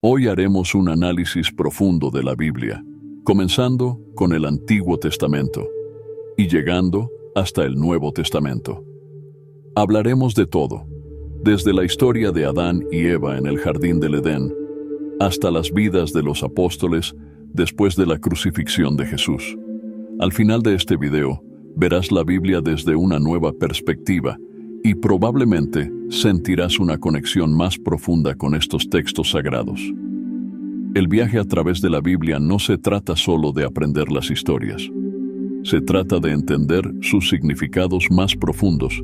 Hoy haremos un análisis profundo de la Biblia, comenzando con el Antiguo Testamento y llegando hasta el Nuevo Testamento. Hablaremos de todo, desde la historia de Adán y Eva en el jardín del Edén, hasta las vidas de los apóstoles después de la crucifixión de Jesús. Al final de este video, verás la Biblia desde una nueva perspectiva y probablemente sentirás una conexión más profunda con estos textos sagrados. El viaje a través de la Biblia no se trata solo de aprender las historias. Se trata de entender sus significados más profundos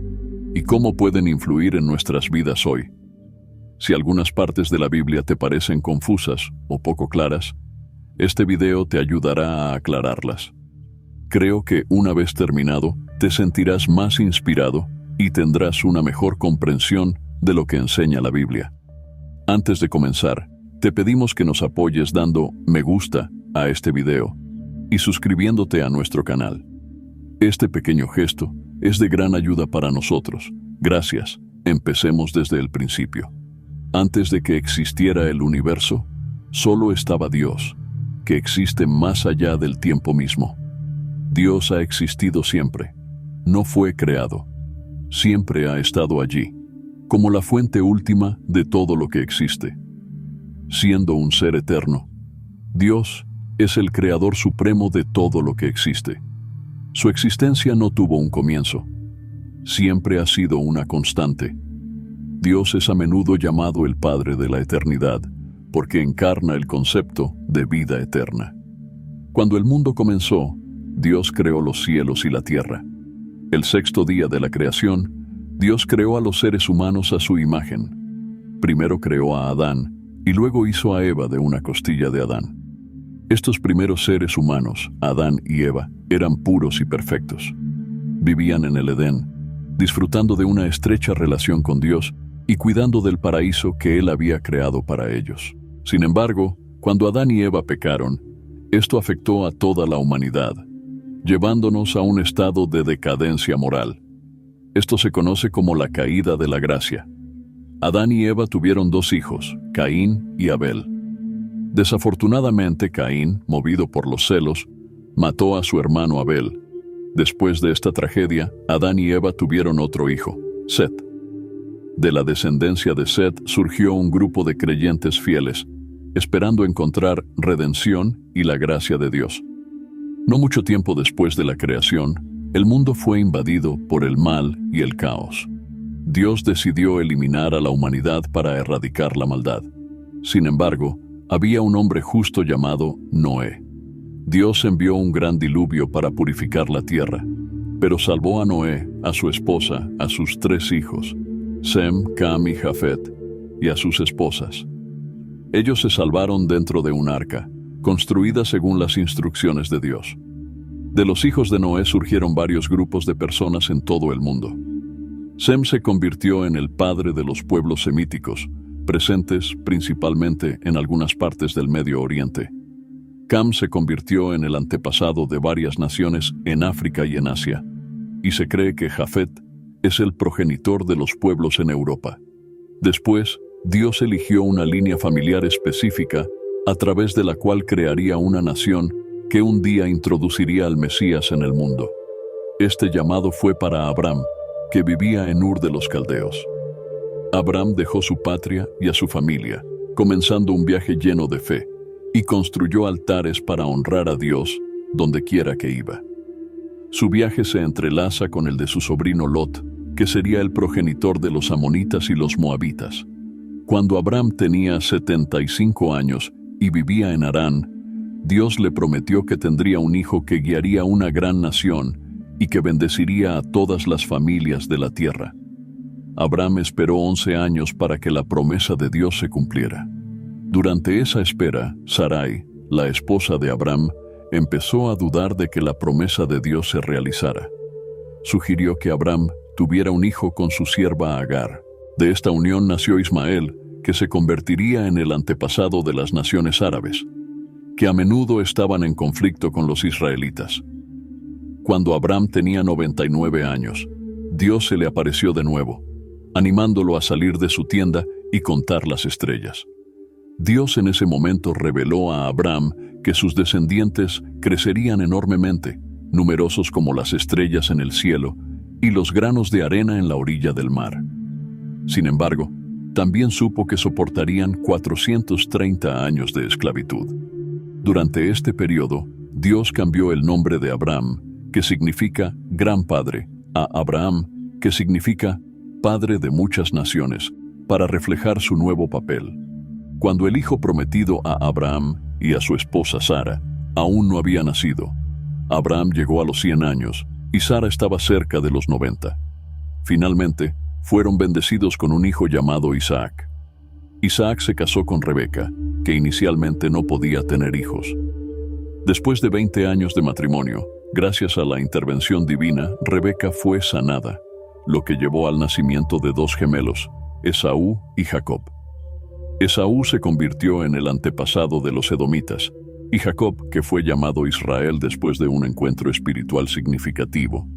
y cómo pueden influir en nuestras vidas hoy. Si algunas partes de la Biblia te parecen confusas o poco claras, este video te ayudará a aclararlas. Creo que una vez terminado, te sentirás más inspirado y tendrás una mejor comprensión de lo que enseña la Biblia. Antes de comenzar, te pedimos que nos apoyes dando me gusta a este video y suscribiéndote a nuestro canal. Este pequeño gesto es de gran ayuda para nosotros. Gracias. Empecemos desde el principio. Antes de que existiera el universo, solo estaba Dios, que existe más allá del tiempo mismo. Dios ha existido siempre. No fue creado. Siempre ha estado allí, como la fuente última de todo lo que existe. Siendo un ser eterno, Dios es el creador supremo de todo lo que existe. Su existencia no tuvo un comienzo. Siempre ha sido una constante. Dios es a menudo llamado el Padre de la eternidad, porque encarna el concepto de vida eterna. Cuando el mundo comenzó, Dios creó los cielos y la tierra. El sexto día de la creación, Dios creó a los seres humanos a su imagen. Primero creó a Adán y luego hizo a Eva de una costilla de Adán. Estos primeros seres humanos, Adán y Eva, eran puros y perfectos. Vivían en el Edén, disfrutando de una estrecha relación con Dios y cuidando del paraíso que Él había creado para ellos. Sin embargo, cuando Adán y Eva pecaron, esto afectó a toda la humanidad, llevándonos a un estado de decadencia moral. Esto se conoce como la caída de la gracia. Adán y Eva tuvieron dos hijos, Caín y Abel. Desafortunadamente, Caín, movido por los celos, mató a su hermano Abel. Después de esta tragedia, Adán y Eva tuvieron otro hijo, Set. De la descendencia de Set surgió un grupo de creyentes fieles, esperando encontrar redención y la gracia de Dios. No mucho tiempo después de la creación, el mundo fue invadido por el mal y el caos. Dios decidió eliminar a la humanidad para erradicar la maldad. Sin embargo, había un hombre justo llamado Noé. Dios envió un gran diluvio para purificar la tierra, pero salvó a Noé, a su esposa, a sus 3 hijos, Sem, Cam y Jafet, y a sus esposas. Ellos se salvaron dentro de un arca, construida según las instrucciones de Dios. De los hijos de Noé surgieron varios grupos de personas en todo el mundo. Sem se convirtió en el padre de los pueblos semíticos, presentes principalmente en algunas partes del Medio Oriente. Cam se convirtió en el antepasado de varias naciones en África y en Asia, y se cree que Jafet es el progenitor de los pueblos en Europa. Después, Dios eligió una línea familiar específica a través de la cual crearía una nación que un día introduciría al Mesías en el mundo. Este llamado fue para Abraham, que vivía en Ur de los Caldeos. Abraham dejó su patria y a su familia, comenzando un viaje lleno de fe, y construyó altares para honrar a Dios donde quiera que iba. Su viaje se entrelaza con el de su sobrino Lot, que sería el progenitor de los amonitas y los moabitas. Cuando Abraham tenía 75 años y vivía en Harán, Dios le prometió que tendría un hijo que guiaría una gran nación y que bendeciría a todas las familias de la tierra. Abraham esperó 11 años para que la promesa de Dios se cumpliera. Durante esa espera, Sarai, la esposa de Abraham, empezó a dudar de que la promesa de Dios se realizara. Sugirió que Abraham tuviera un hijo con su sierva Agar. De esta unión nació Ismael, que se convertiría en el antepasado de las naciones árabes, que a menudo estaban en conflicto con los israelitas. Cuando Abraham tenía 99 años, Dios se le apareció de nuevo, animándolo a salir de su tienda y contar las estrellas. Dios en ese momento reveló a Abraham que sus descendientes crecerían enormemente, numerosos como las estrellas en el cielo y los granos de arena en la orilla del mar. Sin embargo, también supo que soportarían 430 años de esclavitud. Durante este periodo, Dios cambió el nombre de Abraham, que significa Gran Padre, a Abraham, que significa Padre de muchas naciones, para reflejar su nuevo papel. Cuando el hijo prometido a Abraham y a su esposa Sara aún no había nacido, Abraham llegó a los 100 años y Sara estaba cerca de los 90. Finalmente, fueron bendecidos con un hijo llamado Isaac. Isaac se casó con Rebeca, que inicialmente no podía tener hijos. Después de 20 años de matrimonio, gracias a la intervención divina, Rebeca fue sanada, lo que llevó al nacimiento de 2 gemelos, Esaú y Jacob. Esaú se convirtió en el antepasado de los edomitas, y Jacob, que fue llamado Israel después de un encuentro espiritual significativo,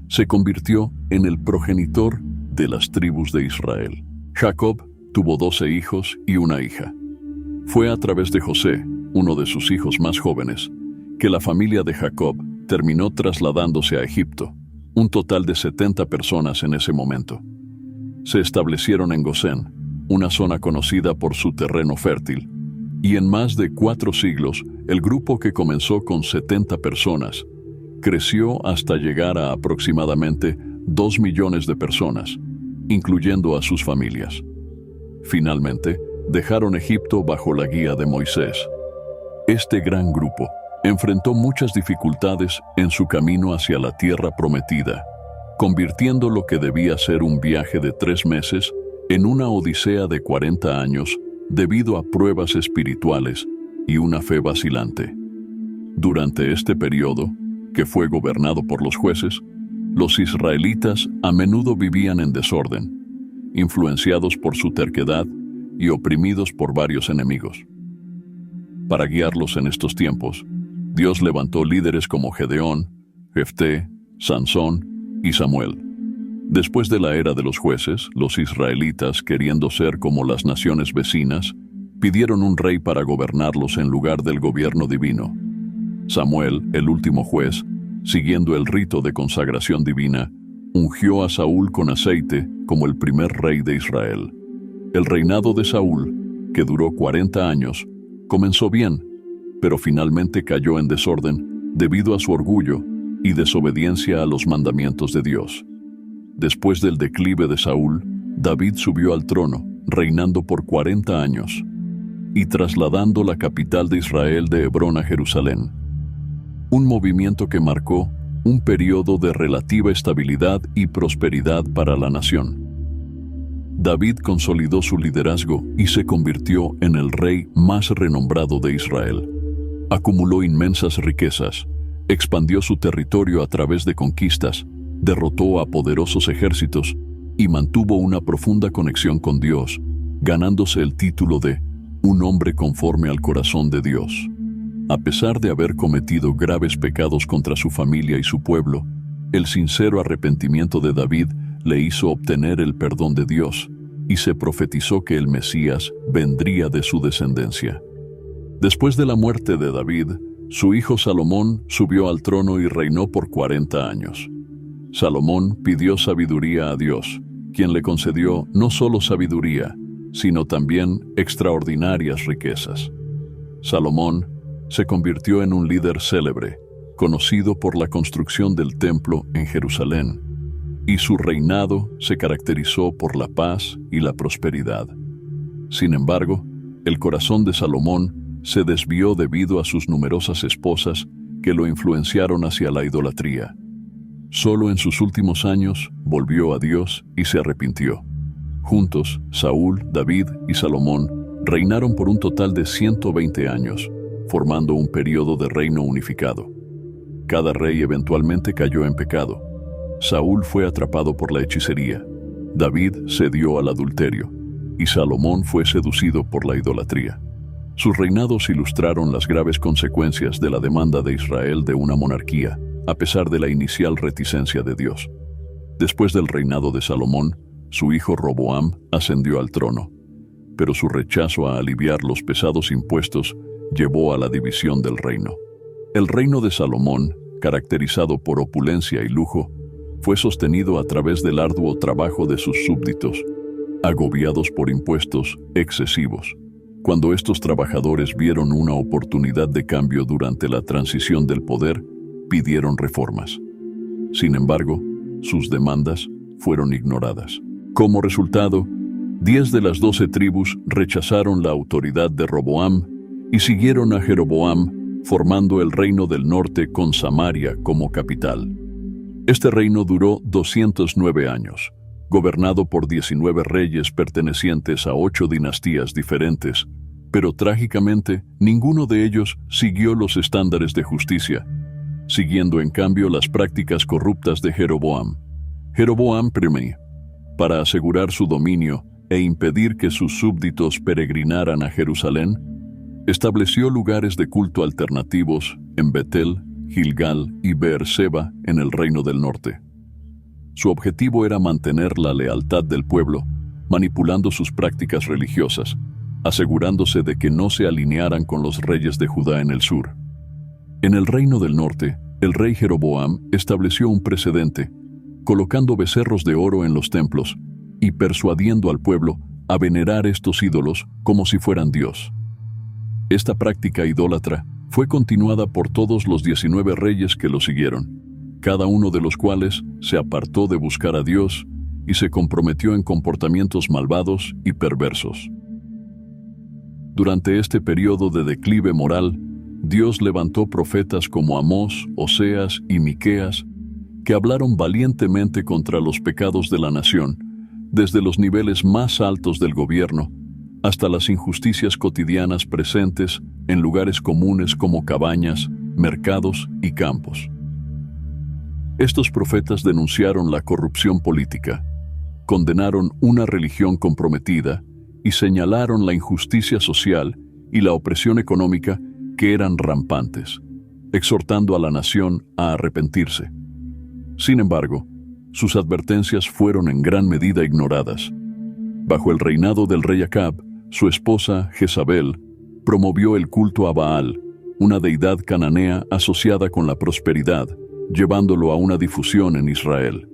se convirtió en el progenitor de las tribus de Israel. Jacob tuvo 12 hijos y una hija. Fue a través de José, uno de sus hijos más jóvenes, que la familia de Jacob terminó trasladándose a Egipto, un total de 70 personas en ese momento. Se establecieron en Gosén, una zona conocida por su terreno fértil, y en más de 4 siglos, el grupo que comenzó con 70 personas creció hasta llegar a aproximadamente 2 millones de personas, incluyendo a sus familias. Finalmente, dejaron Egipto bajo la guía de Moisés. Este gran grupo enfrentó muchas dificultades en su camino hacia la tierra prometida, convirtiendo lo que debía ser un viaje de 3 meses en una odisea de 40 años debido a pruebas espirituales y una fe vacilante. Durante este periodo, que fue gobernado por los jueces, los israelitas a menudo vivían en desorden, influenciados por su terquedad y oprimidos por varios enemigos. Para guiarlos en estos tiempos, Dios levantó líderes como Gedeón, Jefté, Sansón y Samuel. Después de la era de los jueces, los israelitas, queriendo ser como las naciones vecinas, pidieron un rey para gobernarlos en lugar del gobierno divino. Samuel, el último juez, siguiendo el rito de consagración divina, ungió a Saúl con aceite como el primer rey de Israel. El reinado de Saúl, que duró 40 años, comenzó bien, pero finalmente cayó en desorden debido a su orgullo y desobediencia a los mandamientos de Dios. Después del declive de Saúl, David subió al trono, reinando por 40 años, y trasladando la capital de Israel de Hebrón a Jerusalén. Un movimiento que marcó un periodo de relativa estabilidad y prosperidad para la nación. David consolidó su liderazgo y se convirtió en el rey más renombrado de Israel. Acumuló inmensas riquezas, expandió su territorio a través de conquistas, derrotó a poderosos ejércitos y mantuvo una profunda conexión con Dios, ganándose el título de un hombre conforme al corazón de Dios. A pesar de haber cometido graves pecados contra su familia y su pueblo, el sincero arrepentimiento de David le hizo obtener el perdón de Dios, y se profetizó que el Mesías vendría de su descendencia. Después de la muerte de David, su hijo Salomón subió al trono y reinó por 40 años. Salomón pidió sabiduría a Dios, quien le concedió no solo sabiduría, sino también extraordinarias riquezas. Salomón se convirtió en un líder célebre, conocido por la construcción del templo en Jerusalén, y su reinado se caracterizó por la paz y la prosperidad. Sin embargo, el corazón de Salomón se desvió debido a sus numerosas esposas que lo influenciaron hacia la idolatría. Solo en sus últimos años volvió a Dios y se arrepintió. Juntos, Saúl, David y Salomón reinaron por un total de 120 años, formando un periodo de reino unificado. Cada rey eventualmente cayó en pecado. Saúl fue atrapado por la hechicería, David cedió al adulterio, y Salomón fue seducido por la idolatría. Sus reinados ilustraron las graves consecuencias de la demanda de Israel de una monarquía, a pesar de la inicial reticencia de Dios. Después del reinado de Salomón, su hijo Roboam ascendió al trono. pero su rechazo a aliviar los pesados impuestos llevó a la división del reino. El reino de Salomón, caracterizado por opulencia y lujo, fue sostenido a través del arduo trabajo de sus súbditos, agobiados por impuestos excesivos. Cuando estos trabajadores vieron una oportunidad de cambio durante la transición del poder, pidieron reformas. Sin embargo, sus demandas fueron ignoradas. Como resultado, 10 de las 12 tribus rechazaron la autoridad de Roboam y siguieron a Jeroboam, formando el reino del norte con Samaria como capital. Este reino duró 209 años, gobernado por 19 reyes pertenecientes a 8 dinastías diferentes, pero trágicamente ninguno de ellos siguió los estándares de justicia, siguiendo en cambio las prácticas corruptas de Jeroboam. Jeroboam I, para asegurar su dominio e impedir que sus súbditos peregrinaran a Jerusalén, estableció lugares de culto alternativos en Betel, Gilgal y Beerseba en el reino del norte. Su objetivo era mantener la lealtad del pueblo, manipulando sus prácticas religiosas, asegurándose de que no se alinearan con los reyes de Judá en el sur. En el reino del norte, el rey Jeroboam estableció un precedente, colocando becerros de oro en los templos y persuadiendo al pueblo a venerar estos ídolos como si fueran Dios. Esta práctica idólatra fue continuada por todos los 19 reyes que lo siguieron, cada uno de los cuales se apartó de buscar a Dios y se comprometió en comportamientos malvados y perversos. Durante este periodo de declive moral, Dios levantó profetas como Amós, Oseas y Miqueas, que hablaron valientemente contra los pecados de la nación, desde los niveles más altos del gobierno hasta las injusticias cotidianas presentes en lugares comunes como cabañas, mercados y campos. Estos profetas denunciaron la corrupción política, condenaron una religión comprometida y señalaron la injusticia social y la opresión económica que eran rampantes, exhortando a la nación a arrepentirse. Sin embargo, sus advertencias fueron en gran medida ignoradas. Bajo el reinado del rey Acab, su esposa Jezabel promovió el culto a Baal, una deidad cananea asociada con la prosperidad, llevándolo a una difusión en Israel.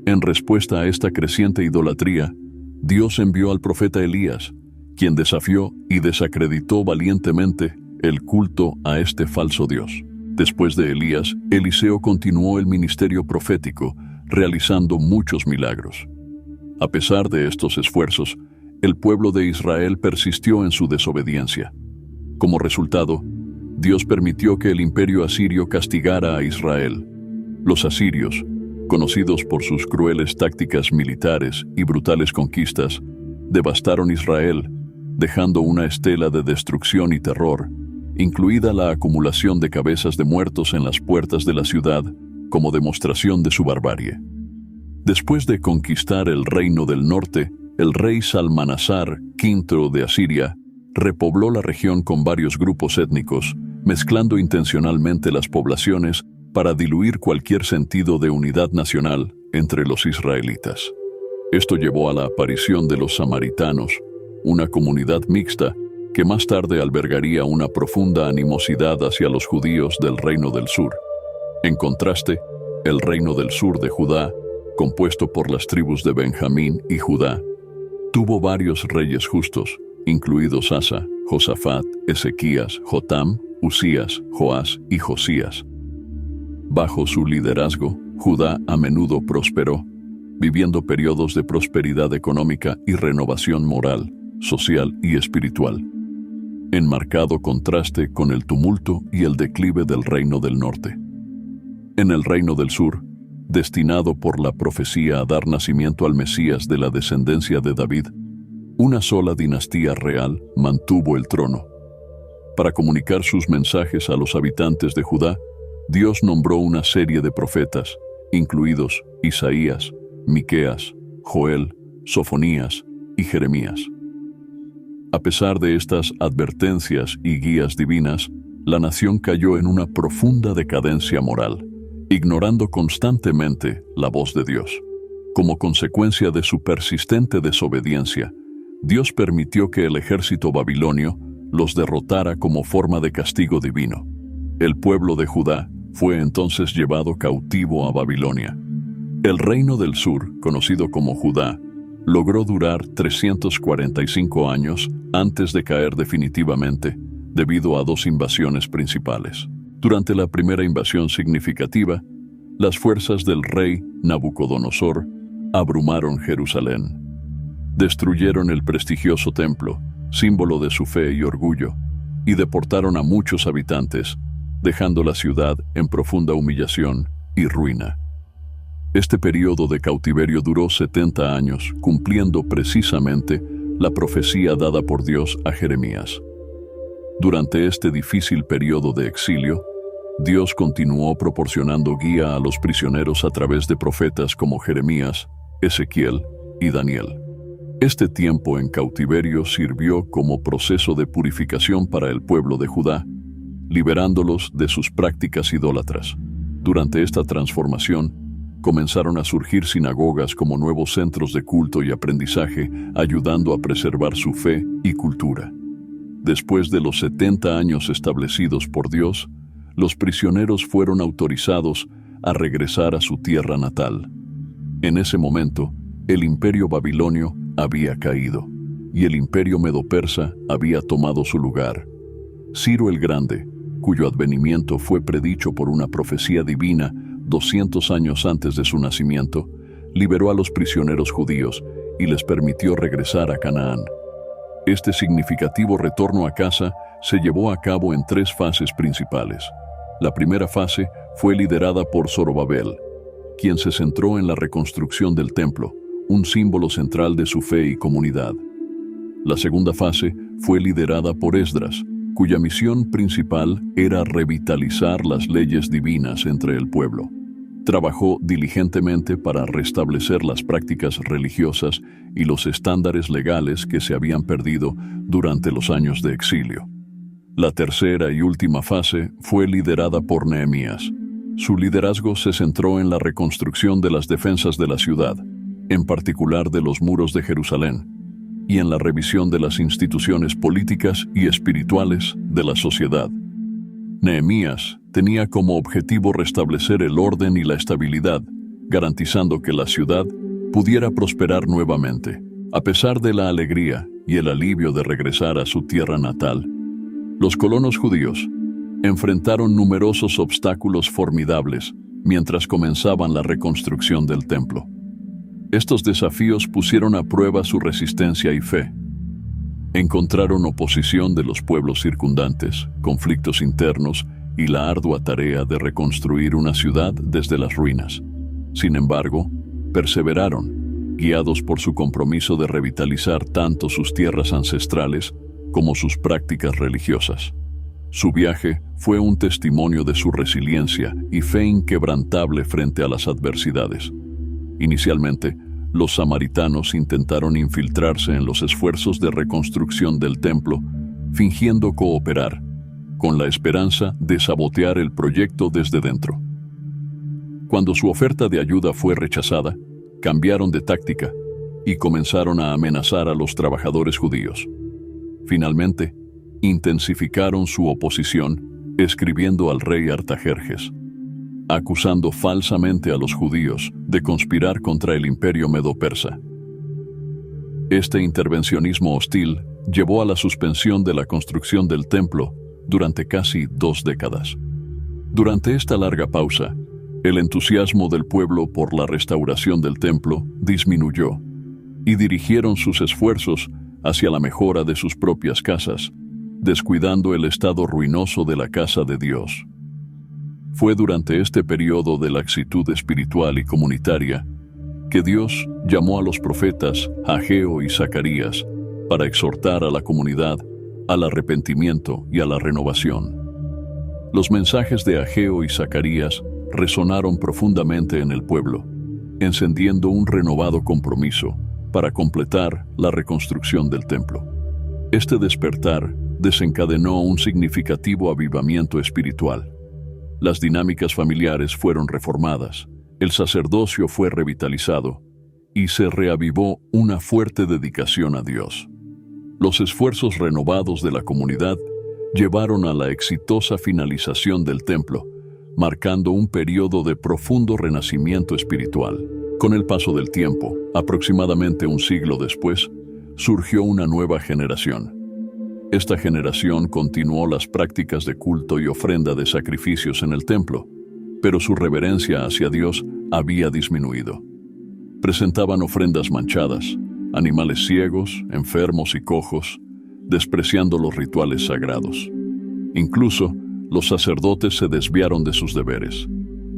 En respuesta a esta creciente idolatría, Dios envió al profeta Elías, quien desafió y desacreditó valientemente el culto a este falso Dios. Después de Elías, Eliseo continuó el ministerio profético, realizando muchos milagros. A pesar de estos esfuerzos, el pueblo de Israel persistió en su desobediencia. Como resultado, Dios permitió que el imperio asirio castigara a Israel. Los asirios, conocidos por sus crueles tácticas militares y brutales conquistas, devastaron Israel, dejando una estela de destrucción y terror, incluida la acumulación de cabezas de muertos en las puertas de la ciudad como demostración de su barbarie. Después de conquistar el reino del norte, el rey Salmanasar V de Asiria repobló la región con varios grupos étnicos, mezclando intencionalmente las poblaciones para diluir cualquier sentido de unidad nacional entre los israelitas. Esto llevó a la aparición de los samaritanos, una comunidad mixta que más tarde albergaría una profunda animosidad hacia los judíos del reino del sur. En contraste, el reino del sur de Judá, compuesto por las tribus de Benjamín y Judá, tuvo varios reyes justos, incluidos Asa, Josafat, Ezequías, Jotam, Usías, Joás y Josías. Bajo su liderazgo, Judá a menudo prosperó, viviendo periodos de prosperidad económica y renovación moral, social y espiritual, en marcado contraste con el tumulto y el declive del reino del norte. En el reino del sur, destinado por la profecía a dar nacimiento al Mesías de la descendencia de David, una sola dinastía real mantuvo el trono. Para comunicar sus mensajes a los habitantes de Judá, Dios nombró una serie de profetas, incluidos Isaías, Miqueas, Joel, Sofonías y Jeremías. A pesar de estas advertencias y guías divinas, la nación cayó en una profunda decadencia moral, ignorando constantemente la voz de Dios. Como consecuencia de su persistente desobediencia, Dios permitió que el ejército babilonio los derrotara como forma de castigo divino. El pueblo de Judá fue entonces llevado cautivo a Babilonia. El reino del sur, conocido como Judá, logró durar 345 años antes de caer definitivamente debido a dos invasiones principales. Durante la primera invasión significativa, las fuerzas del rey Nabucodonosor abrumaron Jerusalén. Destruyeron el prestigioso templo, símbolo de su fe y orgullo, y deportaron a muchos habitantes, dejando la ciudad en profunda humillación y ruina. Este periodo de cautiverio duró 70 años, cumpliendo precisamente la profecía dada por Dios a Jeremías. Durante este difícil periodo de exilio, Dios continuó proporcionando guía a los prisioneros a través de profetas como Jeremías, Ezequiel y Daniel. Este tiempo en cautiverio sirvió como proceso de purificación para el pueblo de Judá, liberándolos de sus prácticas idólatras. Durante esta transformación, comenzaron a surgir sinagogas como nuevos centros de culto y aprendizaje, ayudando a preservar su fe y cultura. Después de los 70 años establecidos por Dios, los prisioneros fueron autorizados a regresar a su tierra natal. En ese momento, el imperio babilonio había caído, y el imperio medo-persa había tomado su lugar. Ciro el Grande, cuyo advenimiento fue predicho por una profecía divina 200 años antes de su nacimiento, liberó a los prisioneros judíos y les permitió regresar a Canaán. Este significativo retorno a casa se llevó a cabo en 3 fases principales. La primera fase fue liderada por Zorobabel, quien se centró en la reconstrucción del templo, un símbolo central de su fe y comunidad. La segunda fase fue liderada por Esdras, cuya misión principal era revitalizar las leyes divinas entre el pueblo. Trabajó diligentemente para restablecer las prácticas religiosas y los estándares legales que se habían perdido durante los años de exilio. La tercera y última fase fue liderada por Nehemías. Su liderazgo se centró en la reconstrucción de las defensas de la ciudad, en particular de los muros de Jerusalén, y en la revisión de las instituciones políticas y espirituales de la sociedad. Nehemías tenía como objetivo restablecer el orden y la estabilidad, garantizando que la ciudad pudiera prosperar nuevamente. A pesar de la alegría y el alivio de regresar a su tierra natal, los colonos judíos enfrentaron numerosos obstáculos formidables mientras comenzaban la reconstrucción del templo. Estos desafíos pusieron a prueba su resistencia y fe. Encontraron oposición de los pueblos circundantes, conflictos internos y la ardua tarea de reconstruir una ciudad desde las ruinas. Sin embargo, perseveraron, guiados por su compromiso de revitalizar tanto sus tierras ancestrales como sus prácticas religiosas. Su viaje fue un testimonio de su resiliencia y fe inquebrantable frente a las adversidades. Inicialmente, los samaritanos intentaron infiltrarse en los esfuerzos de reconstrucción del templo, fingiendo cooperar, con la esperanza de sabotear el proyecto desde dentro. Cuando su oferta de ayuda fue rechazada, cambiaron de táctica y comenzaron a amenazar a los trabajadores judíos. Finalmente, intensificaron su oposición, escribiendo al rey Artajerjes, acusando falsamente a los judíos de conspirar contra el imperio medo-persa. Este intervencionismo hostil llevó a la suspensión de la construcción del templo durante casi 2 décadas. Durante esta larga pausa, el entusiasmo del pueblo por la restauración del templo disminuyó y dirigieron sus esfuerzos hacia la mejora de sus propias casas, descuidando el estado ruinoso de la casa de Dios. Fue durante este periodo de laxitud espiritual y comunitaria que Dios llamó a los profetas Ageo y Zacarías para exhortar a la comunidad al arrepentimiento y a la renovación. Los mensajes de Ageo y Zacarías resonaron profundamente en el pueblo, encendiendo un renovado compromiso para completar la reconstrucción del templo. Este despertar desencadenó un significativo avivamiento espiritual. Las dinámicas familiares fueron reformadas, el sacerdocio fue revitalizado y se reavivó una fuerte dedicación a Dios. Los esfuerzos renovados de la comunidad llevaron a la exitosa finalización del templo, marcando un periodo de profundo renacimiento espiritual. Con el paso del tiempo, aproximadamente un siglo después, surgió una nueva generación. Esta generación continuó las prácticas de culto y ofrenda de sacrificios en el templo, pero su reverencia hacia Dios había disminuido. Presentaban ofrendas manchadas, animales ciegos, enfermos y cojos, despreciando los rituales sagrados. Incluso, los sacerdotes se desviaron de sus deberes,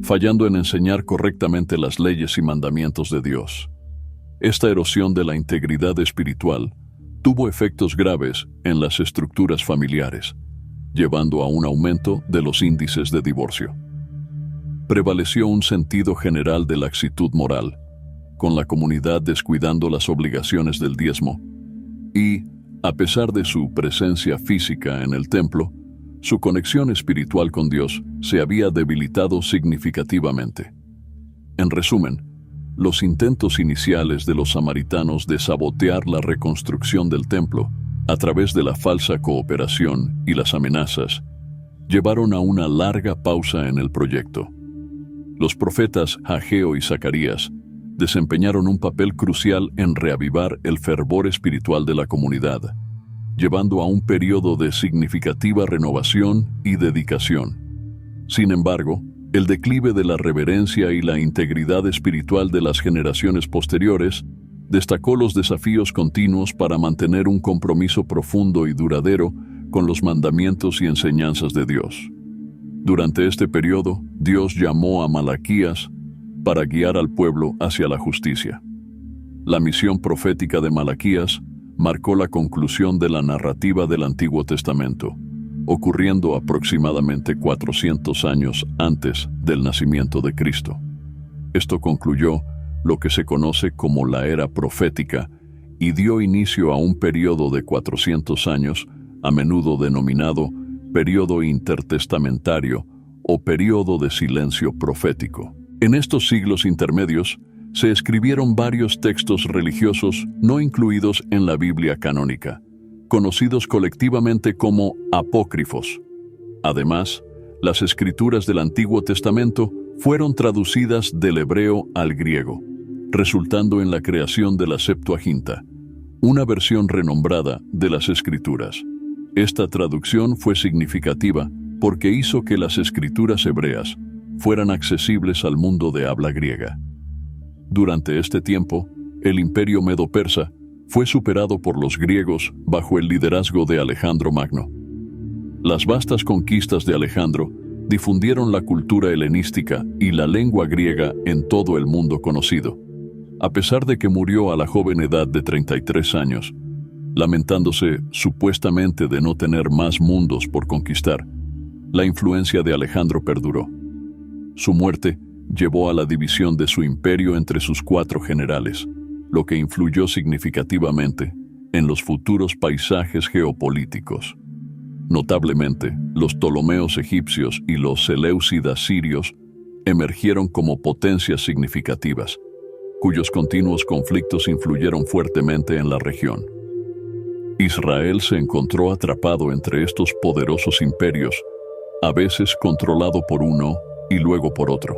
fallando en enseñar correctamente las leyes y mandamientos de Dios. Esta erosión de la integridad espiritual tuvo efectos graves en las estructuras familiares, llevando a un aumento de los índices de divorcio. Prevaleció un sentido general de laxitud moral, con la comunidad descuidando las obligaciones del diezmo, y, a pesar de su presencia física en el templo, su conexión espiritual con Dios se había debilitado significativamente. En resumen, los intentos iniciales de los samaritanos de sabotear la reconstrucción del templo a través de la falsa cooperación y las amenazas llevaron a una larga pausa en el proyecto. Los profetas Ageo y Zacarías desempeñaron un papel crucial en reavivar el fervor espiritual de la comunidad, llevando a un periodo de significativa renovación y dedicación. Sin embargo, el declive de la reverencia y la integridad espiritual de las generaciones posteriores destacó los desafíos continuos para mantener un compromiso profundo y duradero con los mandamientos y enseñanzas de Dios. Durante este periodo, Dios llamó a Malaquías para guiar al pueblo hacia la justicia. La misión profética de Malaquías marcó la conclusión de la narrativa del Antiguo Testamento, ocurriendo aproximadamente 400 años antes del nacimiento de Cristo. Esto concluyó lo que se conoce como la era profética y dio inicio a un periodo de 400 años, a menudo denominado periodo intertestamentario o periodo de silencio profético. En estos siglos intermedios, se escribieron varios textos religiosos no incluidos en la Biblia canónica, conocidos colectivamente como apócrifos. Además, las escrituras del Antiguo Testamento fueron traducidas del hebreo al griego, resultando en la creación de la Septuaginta, una versión renombrada de las Escrituras. Esta traducción fue significativa porque hizo que las escrituras hebreas fueran accesibles al mundo de habla griega. Durante este tiempo, el imperio medo-persa fue superado por los griegos bajo el liderazgo de Alejandro Magno. Las vastas conquistas de Alejandro difundieron la cultura helenística y la lengua griega en todo el mundo conocido. A pesar de que murió a la joven edad de 33 años, lamentándose supuestamente de no tener más mundos por conquistar, la influencia de Alejandro perduró. Su muerte llevó a la división de su imperio entre sus 4 generales, lo que influyó significativamente en los futuros paisajes geopolíticos. Notablemente, los Ptolomeos egipcios y los Seleucidas sirios emergieron como potencias significativas, cuyos continuos conflictos influyeron fuertemente en la región. Israel se encontró atrapado entre estos poderosos imperios, a veces controlado por uno y luego por otro.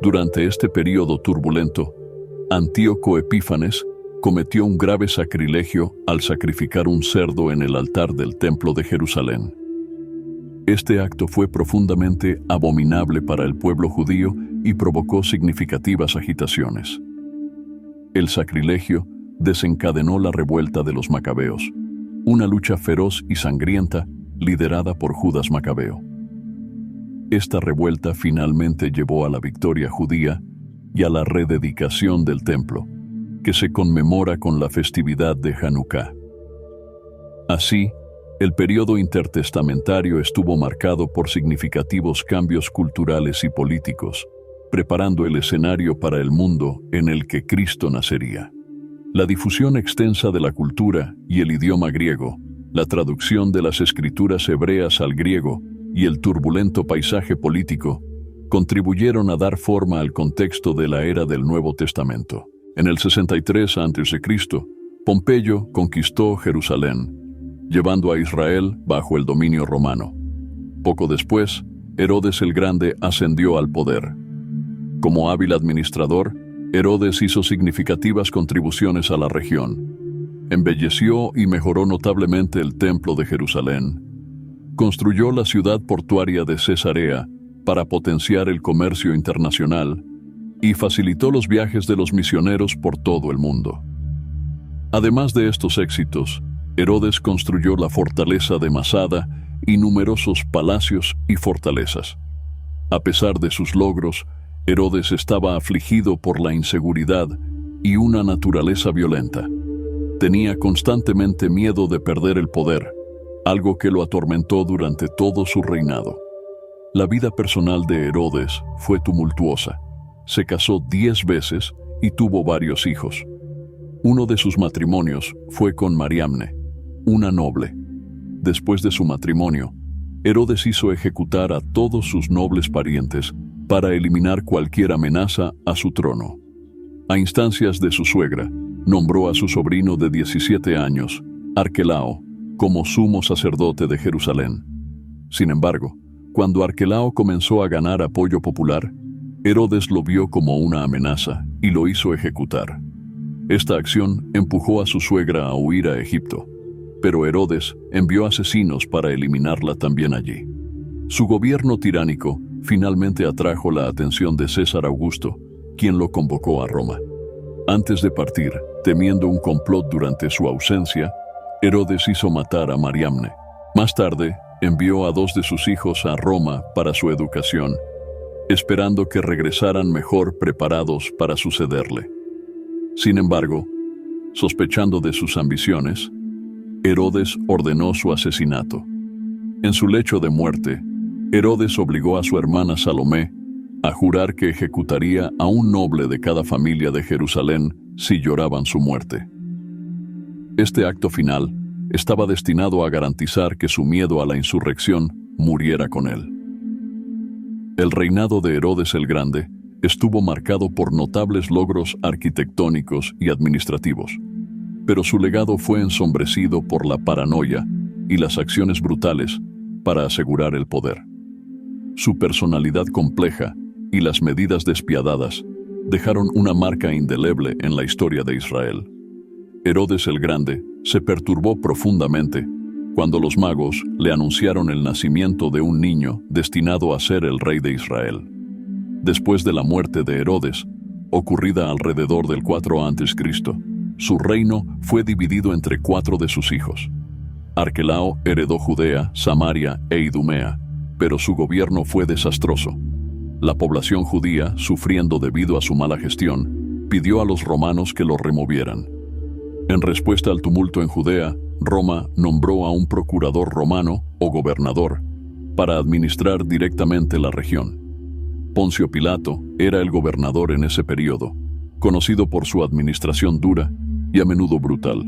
Durante este periodo turbulento, Antíoco Epífanes cometió un grave sacrilegio al sacrificar un cerdo en el altar del Templo de Jerusalén. Este acto fue profundamente abominable para el pueblo judío y provocó significativas agitaciones. El sacrilegio desencadenó la revuelta de los macabeos, una lucha feroz y sangrienta liderada por Judas Macabeo. Esta revuelta finalmente llevó a la victoria judía y a la rededicación del templo, que se conmemora con la festividad de Hanukkah. Así, el periodo intertestamentario estuvo marcado por significativos cambios culturales y políticos, preparando el escenario para el mundo en el que Cristo nacería. La difusión extensa de la cultura y el idioma griego, la traducción de las escrituras hebreas al griego y el turbulento paisaje político contribuyeron a dar forma al contexto de la era del Nuevo Testamento. En el 63 a.C., Pompeyo conquistó Jerusalén, llevando a Israel bajo el dominio romano. Poco después, Herodes el Grande ascendió al poder. Como hábil administrador, Herodes hizo significativas contribuciones a la región. Embelleció y mejoró notablemente el templo de Jerusalén. Construyó la ciudad portuaria de Cesarea para potenciar el comercio internacional y facilitó los viajes de los misioneros por todo el mundo. Además de estos éxitos, Herodes construyó la fortaleza de Masada y numerosos palacios y fortalezas. A pesar de sus logros, Herodes estaba afligido por la inseguridad y una naturaleza violenta. Tenía constantemente miedo de perder el poder, algo que lo atormentó durante todo su reinado. La vida personal de Herodes fue tumultuosa. Se casó 10 veces y tuvo varios hijos. Uno de sus matrimonios fue con Mariamne, una noble. Después de su matrimonio, Herodes hizo ejecutar a todos sus nobles parientes para eliminar cualquier amenaza a su trono. A instancias de su suegra, nombró a su sobrino de 17 años, Arquelao, como sumo sacerdote de Jerusalén. Sin embargo, cuando Arquelao comenzó a ganar apoyo popular, Herodes lo vio como una amenaza y lo hizo ejecutar. Esta acción empujó a su suegra a huir a Egipto, pero Herodes envió asesinos para eliminarla también allí. Su gobierno tiránico finalmente atrajo la atención de César Augusto, quien lo convocó a Roma. Antes de partir, temiendo un complot durante su ausencia, Herodes hizo matar a Mariamne. Más tarde, envió a 2 de sus hijos a Roma para su educación, esperando que regresaran mejor preparados para sucederle. Sin embargo, sospechando de sus ambiciones, Herodes ordenó su asesinato. En su lecho de muerte, Herodes obligó a su hermana Salomé a jurar que ejecutaría a un noble de cada familia de Jerusalén si lloraban su muerte. Este acto final estaba destinado a garantizar que su miedo a la insurrección muriera con él. El reinado de Herodes el Grande estuvo marcado por notables logros arquitectónicos y administrativos, pero su legado fue ensombrecido por la paranoia y las acciones brutales para asegurar el poder. Su personalidad compleja y las medidas despiadadas dejaron una marca indeleble en la historia de Israel. Herodes el Grande se perturbó profundamente cuando los magos le anunciaron el nacimiento de un niño destinado a ser el rey de Israel. Después de la muerte de Herodes, ocurrida alrededor del 4 a.C., su reino fue dividido entre 4 de sus hijos. Arquelao heredó Judea, Samaria e Idumea, pero su gobierno fue desastroso. La población judía, sufriendo debido a su mala gestión, pidió a los romanos que lo removieran. En respuesta al tumulto en Judea, Roma nombró a un procurador romano o gobernador para administrar directamente la región. Poncio Pilato era el gobernador en ese periodo, conocido por su administración dura y a menudo brutal.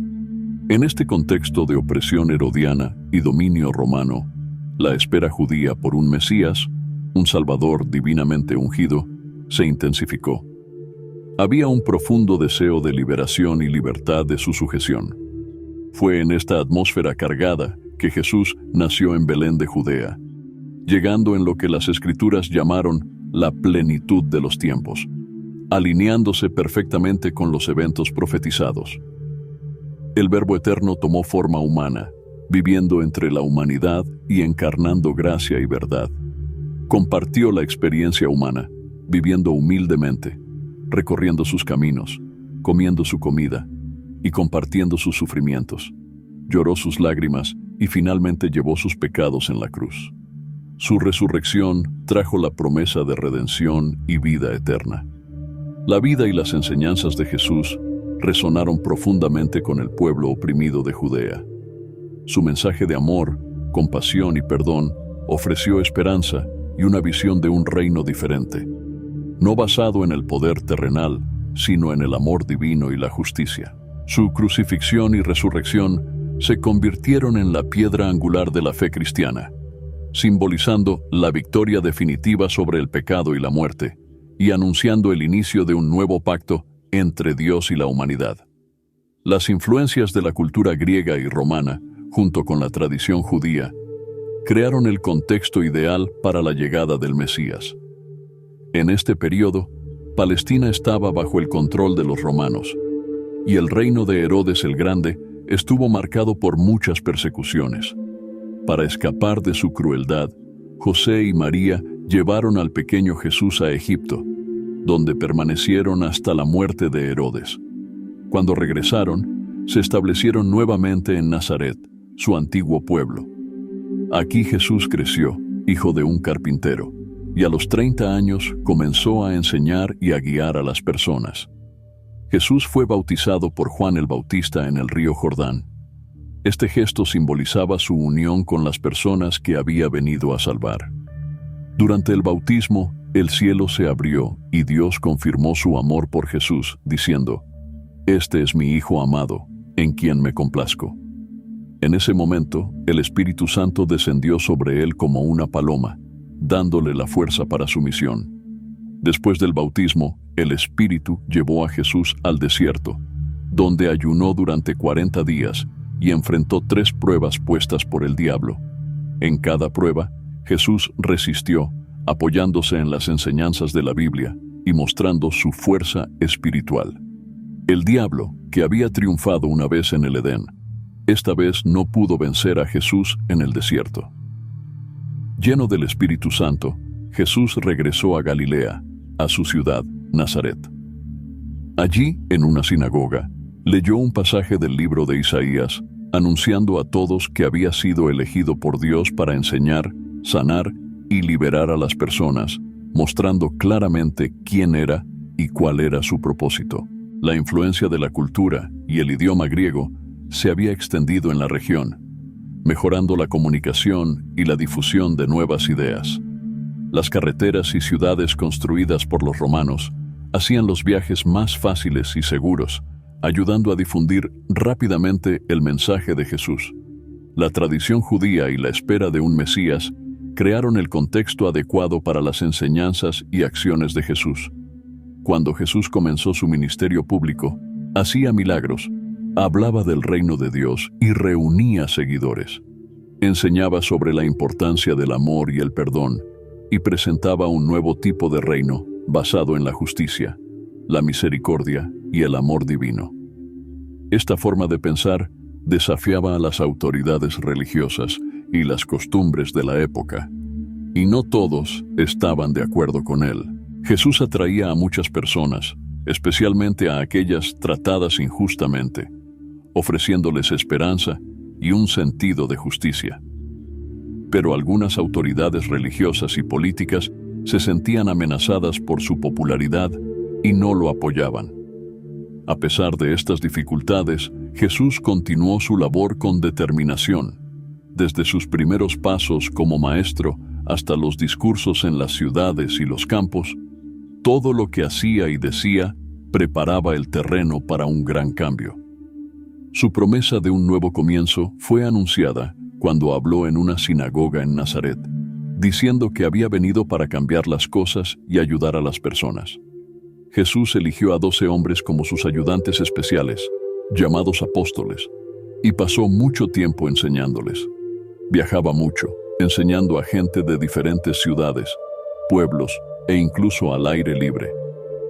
En este contexto de opresión herodiana y dominio romano, la espera judía por un Mesías, un Salvador divinamente ungido, se intensificó. Había un profundo deseo de liberación y libertad de su sujeción. Fue en esta atmósfera cargada que Jesús nació en Belén de Judea, llegando en lo que las Escrituras llamaron la plenitud de los tiempos, alineándose perfectamente con los eventos profetizados. El Verbo Eterno tomó forma humana, viviendo entre la humanidad y encarnando gracia y verdad. Compartió la experiencia humana, viviendo humildemente, recorriendo sus caminos, comiendo su comida y compartiendo sus sufrimientos. Lloró sus lágrimas y finalmente llevó sus pecados en la cruz. Su resurrección trajo la promesa de redención y vida eterna. La vida y las enseñanzas de Jesús resonaron profundamente con el pueblo oprimido de Judea. Su mensaje de amor, compasión y perdón ofreció esperanza y una visión de un reino diferente, no basado en el poder terrenal, sino en el amor divino y la justicia. Su crucifixión y resurrección se convirtieron en la piedra angular de la fe cristiana, simbolizando la victoria definitiva sobre el pecado y la muerte, y anunciando el inicio de un nuevo pacto entre Dios y la humanidad. Las influencias de la cultura griega y romana, junto con la tradición judía, crearon el contexto ideal para la llegada del Mesías. En este periodo, Palestina estaba bajo el control de los romanos, y el reino de Herodes el Grande estuvo marcado por muchas persecuciones. Para escapar de su crueldad, José y María llevaron al pequeño Jesús a Egipto, donde permanecieron hasta la muerte de Herodes. Cuando regresaron, se establecieron nuevamente en Nazaret, su antiguo pueblo. Aquí Jesús creció, hijo de un carpintero, y a los 30 años comenzó a enseñar y a guiar a las personas. Jesús fue bautizado por Juan el Bautista en el río Jordán. Este gesto simbolizaba su unión con las personas que había venido a salvar. Durante el bautismo, el cielo se abrió y Dios confirmó su amor por Jesús, diciendo: «Este es mi Hijo amado, en quien me complazco». En ese momento, el Espíritu Santo descendió sobre él como una paloma, dándole la fuerza para su misión. Después del bautismo, el Espíritu llevó a Jesús al desierto, donde ayunó durante 40 días y enfrentó 3 pruebas puestas por el diablo. En cada prueba, Jesús resistió, apoyándose en las enseñanzas de la Biblia y mostrando su fuerza espiritual. El diablo, que había triunfado una vez en el Edén, esta vez no pudo vencer a Jesús en el desierto. Lleno del Espíritu Santo, Jesús regresó a Galilea, a su ciudad, Nazaret. Allí, en una sinagoga, leyó un pasaje del libro de Isaías, anunciando a todos que había sido elegido por Dios para enseñar, sanar y liberar a las personas, mostrando claramente quién era y cuál era su propósito. La influencia de la cultura y el idioma griego se había extendido en la región, mejorando la comunicación y la difusión de nuevas ideas. Las carreteras y ciudades construidas por los romanos hacían los viajes más fáciles y seguros, ayudando a difundir rápidamente el mensaje de Jesús. La tradición judía y la espera de un Mesías crearon el contexto adecuado para las enseñanzas y acciones de Jesús. Cuando Jesús comenzó su ministerio público, hacía milagros, hablaba del reino de Dios y reunía seguidores. Enseñaba sobre la importancia del amor y el perdón y presentaba un nuevo tipo de reino basado en la justicia, la misericordia y el amor divino. Esta forma de pensar desafiaba a las autoridades religiosas y las costumbres de la época, y no todos estaban de acuerdo con él. Jesús atraía a muchas personas, especialmente a aquellas tratadas injustamente, ofreciéndoles esperanza y un sentido de justicia. Pero algunas autoridades religiosas y políticas se sentían amenazadas por su popularidad y no lo apoyaban. A pesar de estas dificultades, Jesús continuó su labor con determinación. Desde sus primeros pasos como maestro hasta los discursos en las ciudades y los campos, todo lo que hacía y decía preparaba el terreno para un gran cambio. Su promesa de un nuevo comienzo fue anunciada cuando habló en una sinagoga en Nazaret, diciendo que había venido para cambiar las cosas y ayudar a las personas. Jesús eligió a 12 hombres como sus ayudantes especiales, llamados apóstoles, y pasó mucho tiempo enseñándoles. Viajaba mucho, enseñando a gente de diferentes ciudades, pueblos e incluso al aire libre.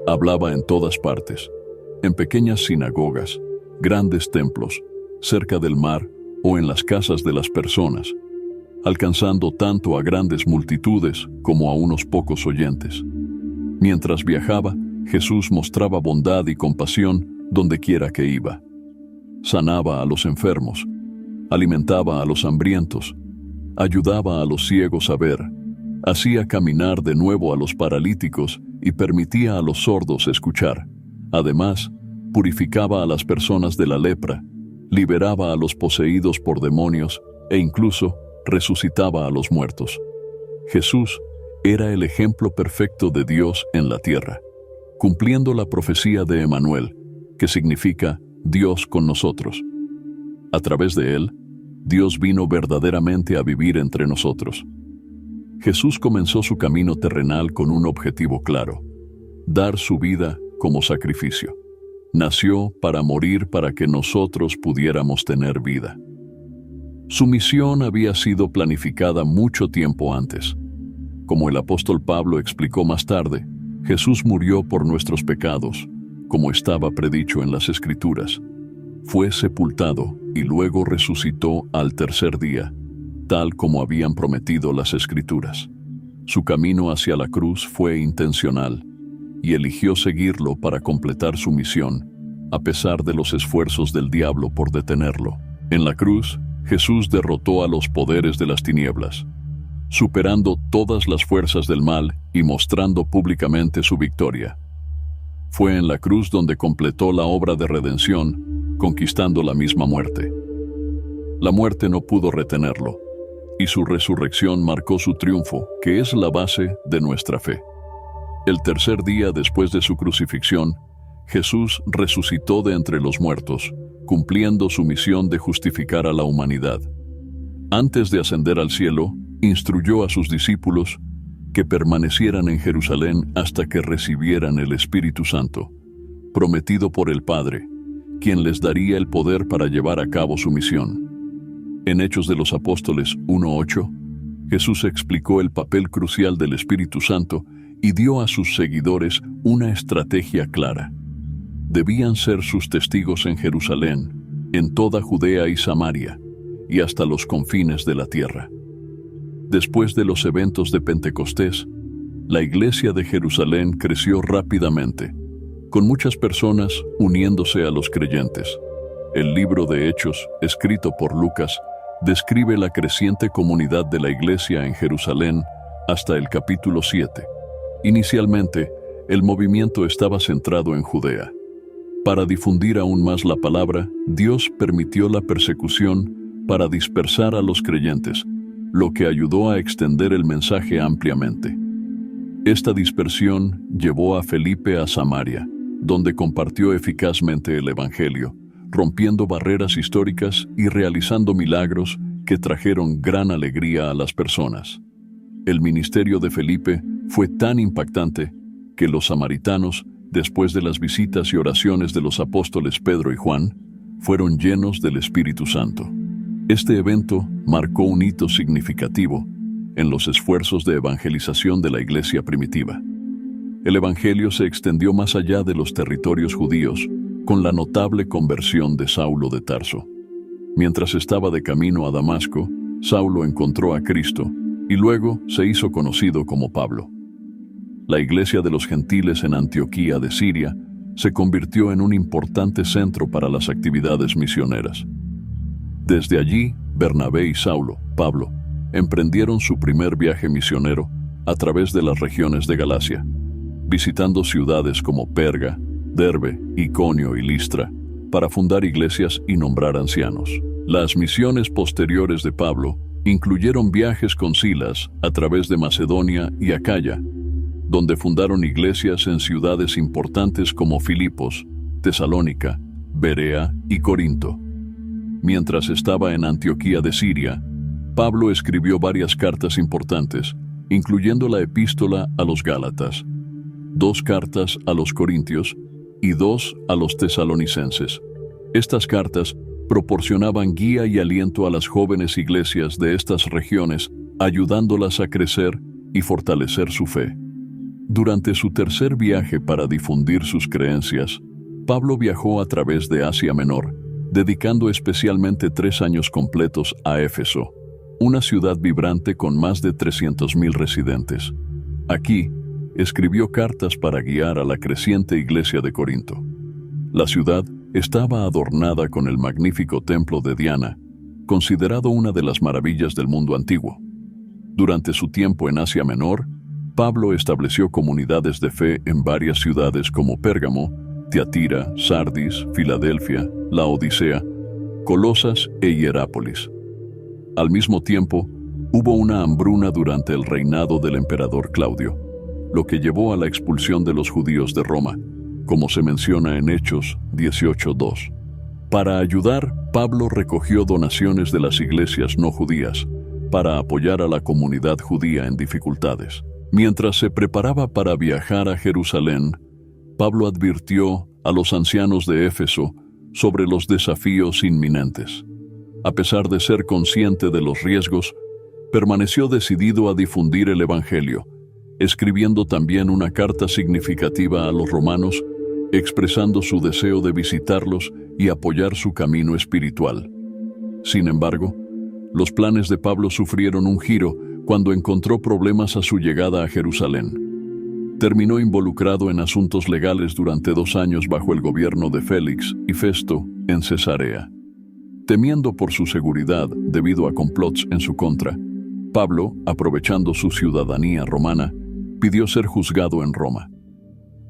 Hablaba en todas partes, en pequeñas sinagogas, grandes templos, cerca del mar o en las casas de las personas, alcanzando tanto a grandes multitudes como a unos pocos oyentes. Mientras viajaba, Jesús mostraba bondad y compasión donde quiera que iba. Sanaba a los enfermos, alimentaba a los hambrientos, ayudaba a los ciegos a ver, hacía caminar de nuevo a los paralíticos y permitía a los sordos escuchar. Además, purificaba a las personas de la lepra, liberaba a los poseídos por demonios e incluso resucitaba a los muertos. Jesús era el ejemplo perfecto de Dios en la tierra, cumpliendo la profecía de Emanuel, que significa Dios con nosotros. A través de él, Dios vino verdaderamente a vivir entre nosotros. Jesús comenzó su camino terrenal con un objetivo claro: dar su vida como sacrificio. nació para morir para que nosotros pudiéramos tener vida. Su misión había sido planificada mucho tiempo antes. Como el apóstol Pablo explicó más tarde, Jesús murió por nuestros pecados, como estaba predicho en las Escrituras. Fue sepultado y luego resucitó al tercer día, tal como habían prometido las Escrituras. Su camino hacia la cruz fue intencional y eligió seguirlo para completar su misión, a pesar de los esfuerzos del diablo por detenerlo. En la cruz, Jesús derrotó a los poderes de las tinieblas, superando todas las fuerzas del mal y mostrando públicamente su victoria. Fue en la cruz donde completó la obra de redención, conquistando la misma muerte. La muerte no pudo retenerlo, y su resurrección marcó su triunfo, que es la base de nuestra fe. El tercer día después de su crucifixión, Jesús resucitó de entre los muertos, cumpliendo su misión de justificar a la humanidad. Antes de ascender al cielo, instruyó a sus discípulos que permanecieran en Jerusalén hasta que recibieran el Espíritu Santo, prometido por el Padre, quien les daría el poder para llevar a cabo su misión. En Hechos de los Apóstoles 1:8, Jesús explicó el papel crucial del Espíritu Santo y dio a sus seguidores una estrategia clara. Debían ser sus testigos en Jerusalén, en toda Judea y Samaria, y hasta los confines de la tierra. Después de los eventos de Pentecostés, la iglesia de Jerusalén creció rápidamente, con muchas personas uniéndose a los creyentes. El libro de Hechos, escrito por Lucas, describe la creciente comunidad de la iglesia en Jerusalén hasta el capítulo 7. Inicialmente, el movimiento estaba centrado en Judea. Para difundir aún más la palabra, Dios permitió la persecución para dispersar a los creyentes, lo que ayudó a extender el mensaje ampliamente. Esta dispersión llevó a Felipe a Samaria, donde compartió eficazmente el Evangelio, rompiendo barreras históricas y realizando milagros que trajeron gran alegría a las personas. El ministerio de Felipe fue tan impactante que los samaritanos, después de las visitas y oraciones de los apóstoles Pedro y Juan, fueron llenos del Espíritu Santo. Este evento marcó un hito significativo en los esfuerzos de evangelización de la iglesia primitiva. El Evangelio se extendió más allá de los territorios judíos, con la notable conversión de Saulo de Tarso. Mientras estaba de camino a Damasco, Saulo encontró a Cristo y luego se hizo conocido como Pablo. La iglesia de los gentiles en Antioquía de Siria se convirtió en un importante centro para las actividades misioneras. Desde allí, Bernabé y Saulo, Pablo, emprendieron su primer viaje misionero a través de las regiones de Galacia, visitando ciudades como Perga, Derbe, Iconio y Listra, para fundar iglesias y nombrar ancianos. Las misiones posteriores de Pablo incluyeron viajes con Silas a través de Macedonia y Acaya, donde fundaron iglesias en ciudades importantes como Filipos, Tesalónica, Berea y Corinto. Mientras estaba en Antioquía de Siria, Pablo escribió varias cartas importantes, incluyendo la epístola a los Gálatas, 2 cartas a los Corintios y 2 a los tesalonicenses. Estas cartas proporcionaban guía y aliento a las jóvenes iglesias de estas regiones, ayudándolas a crecer y fortalecer su fe. Durante su tercer viaje para difundir sus creencias, Pablo viajó a través de Asia Menor, dedicando especialmente 3 años completos a Éfeso, una ciudad vibrante con más de 300,000 residentes. Aquí, escribió cartas para guiar a la creciente iglesia de Corinto. La ciudad estaba adornada con el magnífico templo de Diana, considerado una de las maravillas del mundo antiguo. Durante su tiempo en Asia Menor, Pablo estableció comunidades de fe en varias ciudades como Pérgamo, Tiatira, Sardis, Filadelfia, Laodicea, Colosas e Hierápolis. Al mismo tiempo, hubo una hambruna durante el reinado del emperador Claudio, lo que llevó a la expulsión de los judíos de Roma, como se menciona en Hechos 18:2. Para ayudar, Pablo recogió donaciones de las iglesias no judías para apoyar a la comunidad judía en dificultades. Mientras se preparaba para viajar a Jerusalén, Pablo advirtió a los ancianos de Éfeso sobre los desafíos inminentes. A pesar de ser consciente de los riesgos, permaneció decidido a difundir el Evangelio, escribiendo también una carta significativa a los romanos, expresando su deseo de visitarlos y apoyar su camino espiritual. Sin embargo, los planes de Pablo sufrieron un giro cuando encontró problemas a su llegada a Jerusalén. Terminó involucrado en asuntos legales durante 2 años bajo el gobierno de Félix y Festo en Cesarea. Temiendo por su seguridad debido a complots en su contra, Pablo, aprovechando su ciudadanía romana, pidió ser juzgado en Roma.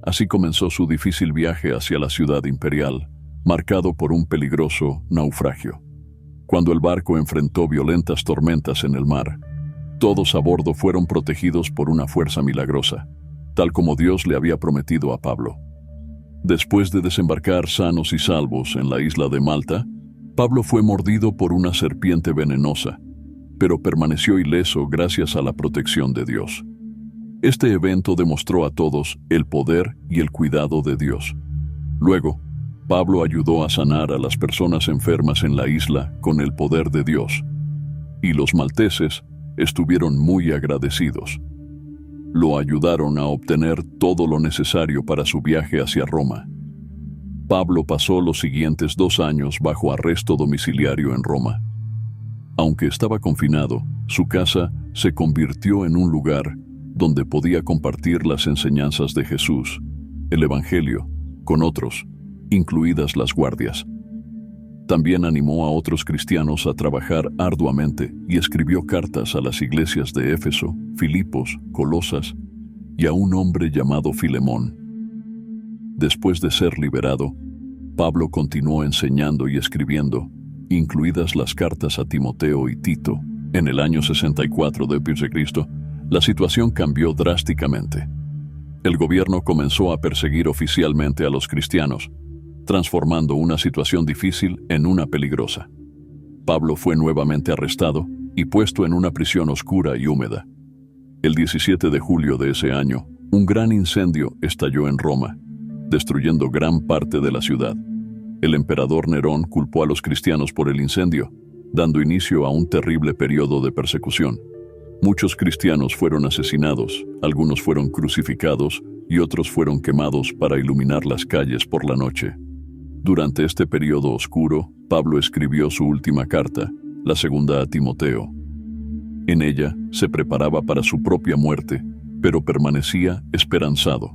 Así comenzó su difícil viaje hacia la ciudad imperial, marcado por un peligroso naufragio. Cuando el barco enfrentó violentas tormentas en el mar, todos a bordo fueron protegidos por una fuerza milagrosa, tal como Dios le había prometido a Pablo. Después de desembarcar sanos y salvos en la isla de Malta, Pablo fue mordido por una serpiente venenosa, pero permaneció ileso gracias a la protección de Dios. Este evento demostró a todos el poder y el cuidado de Dios. Luego, Pablo ayudó a sanar a las personas enfermas en la isla con el poder de Dios, y los malteses estuvieron muy agradecidos. Lo ayudaron a obtener todo lo necesario para su viaje hacia Roma. Pablo pasó los siguientes 2 años bajo arresto domiciliario en Roma. Aunque estaba confinado, su casa se convirtió en un lugar donde podía compartir las enseñanzas de Jesús, el Evangelio, con otros, incluidas las guardias. También animó a otros cristianos a trabajar arduamente y escribió cartas a las iglesias de Éfeso, Filipos, Colosas y a un hombre llamado Filemón. Después de ser liberado, Pablo continuó enseñando y escribiendo, incluidas las cartas a Timoteo y Tito. En el año 64 d.C., la situación cambió drásticamente. El gobierno comenzó a perseguir oficialmente a los cristianos, transformando una situación difícil en una peligrosa. Pablo fue nuevamente arrestado y puesto en una prisión oscura y húmeda. El 17 de julio de ese año, un gran incendio estalló en Roma, destruyendo gran parte de la ciudad. El emperador Nerón culpó a los cristianos por el incendio, dando inicio a un terrible periodo de persecución. Muchos cristianos fueron asesinados, algunos fueron crucificados y otros fueron quemados para iluminar las calles por la noche. Durante este periodo oscuro, Pablo escribió su última carta, la segunda a Timoteo. En ella se preparaba para su propia muerte, pero permanecía esperanzado,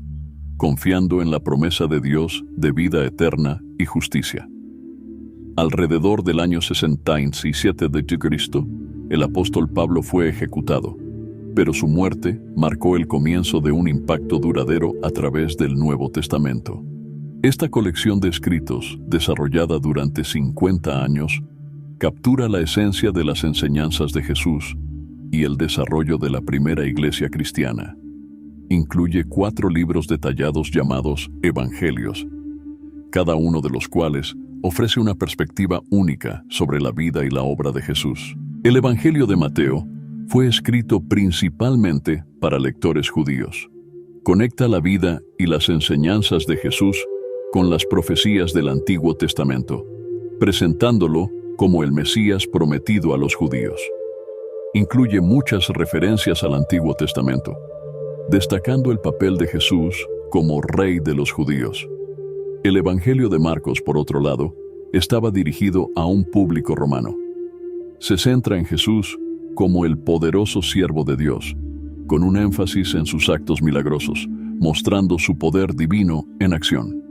confiando en la promesa de Dios de vida eterna y justicia. Alrededor del año 67 d.C., el apóstol Pablo fue ejecutado, pero su muerte marcó el comienzo de un impacto duradero a través del Nuevo Testamento. Esta colección de escritos, desarrollada durante 50 años, captura la esencia de las enseñanzas de Jesús y el desarrollo de la primera iglesia cristiana. Incluye 4 libros detallados llamados Evangelios, cada uno de los cuales ofrece una perspectiva única sobre la vida y la obra de Jesús. El Evangelio de Mateo fue escrito principalmente para lectores judíos. Conecta la vida y las enseñanzas de Jesús con las profecías del Antiguo Testamento, presentándolo como el Mesías prometido a los judíos. Incluye muchas referencias al Antiguo Testamento, destacando el papel de Jesús como Rey de los judíos. El Evangelio de Marcos, por otro lado, estaba dirigido a un público romano. Se centra en Jesús como el poderoso siervo de Dios, con un énfasis en sus actos milagrosos, mostrando su poder divino en acción.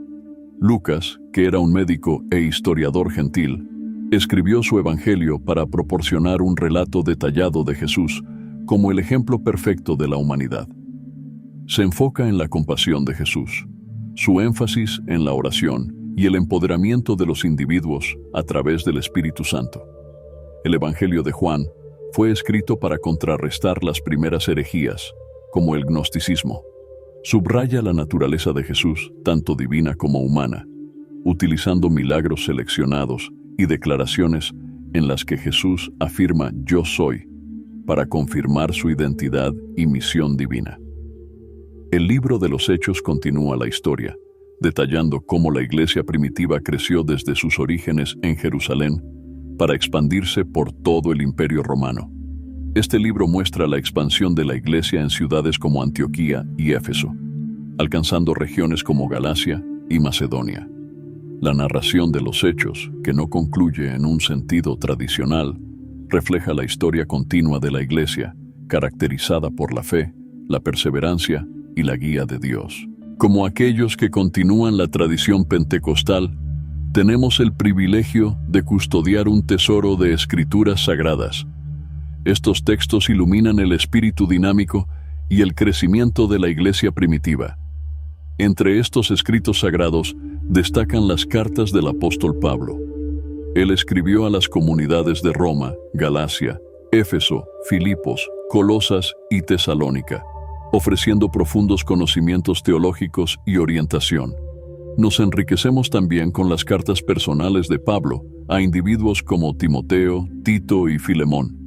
Lucas, que era un médico e historiador gentil, escribió su Evangelio para proporcionar un relato detallado de Jesús como el ejemplo perfecto de la humanidad. Se enfoca en la compasión de Jesús, su énfasis en la oración y el empoderamiento de los individuos a través del Espíritu Santo. El Evangelio de Juan fue escrito para contrarrestar las primeras herejías, como el gnosticismo. Subraya la naturaleza de Jesús, tanto divina como humana, utilizando milagros seleccionados y declaraciones en las que Jesús afirma «Yo soy», para confirmar su identidad y misión divina. El libro de los Hechos continúa la historia, detallando cómo la iglesia primitiva creció desde sus orígenes en Jerusalén para expandirse por todo el Imperio Romano. Este libro muestra la expansión de la iglesia en ciudades como Antioquía y Éfeso, alcanzando regiones como Galacia y Macedonia. La narración de los hechos, que no concluye en un sentido tradicional, refleja la historia continua de la iglesia, caracterizada por la fe, la perseverancia y la guía de Dios. Como aquellos que continúan la tradición pentecostal, tenemos el privilegio de custodiar un tesoro de escrituras sagradas. Estos textos iluminan el espíritu dinámico y el crecimiento de la iglesia primitiva. Entre estos escritos sagrados destacan las cartas del apóstol Pablo. Él escribió a las comunidades de Roma, Galacia, Éfeso, Filipos, Colosas y Tesalónica, ofreciendo profundos conocimientos teológicos y orientación. Nos enriquecemos también con las cartas personales de Pablo a individuos como Timoteo, Tito y Filemón.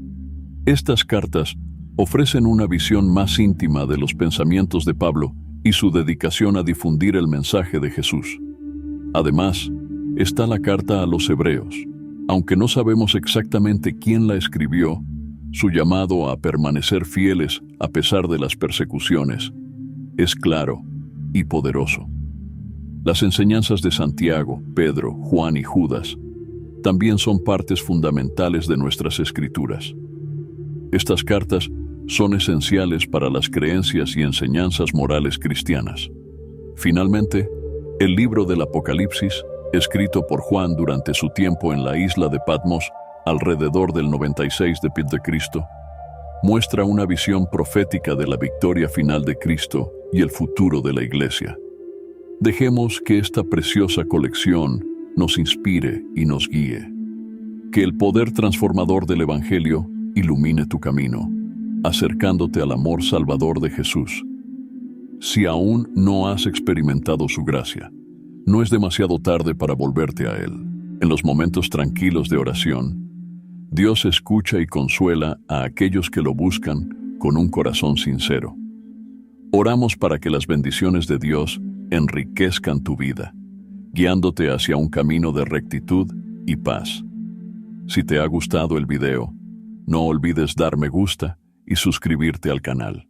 Estas cartas ofrecen una visión más íntima de los pensamientos de Pablo y su dedicación a difundir el mensaje de Jesús. Además, está la carta a los Hebreos. Aunque no sabemos exactamente quién la escribió, su llamado a permanecer fieles a pesar de las persecuciones es claro y poderoso. Las enseñanzas de Santiago, Pedro, Juan y Judas también son partes fundamentales de nuestras escrituras. Estas cartas son esenciales para las creencias y enseñanzas morales cristianas. Finalmente, el libro del Apocalipsis, escrito por Juan durante su tiempo en la isla de Patmos, alrededor del 96 d.C., muestra una visión profética de la victoria final de Cristo y el futuro de la Iglesia. Dejemos que esta preciosa colección nos inspire y nos guíe. Que el poder transformador del Evangelio ilumine tu camino, acercándote al amor salvador de Jesús. Si aún no has experimentado su gracia, no es demasiado tarde para volverte a Él. En los momentos tranquilos de oración, Dios escucha y consuela a aquellos que lo buscan con un corazón sincero. Oramos para que las bendiciones de Dios enriquezcan tu vida, guiándote hacia un camino de rectitud y paz. Si te ha gustado el video, no olvides dar me gusta y suscribirte al canal.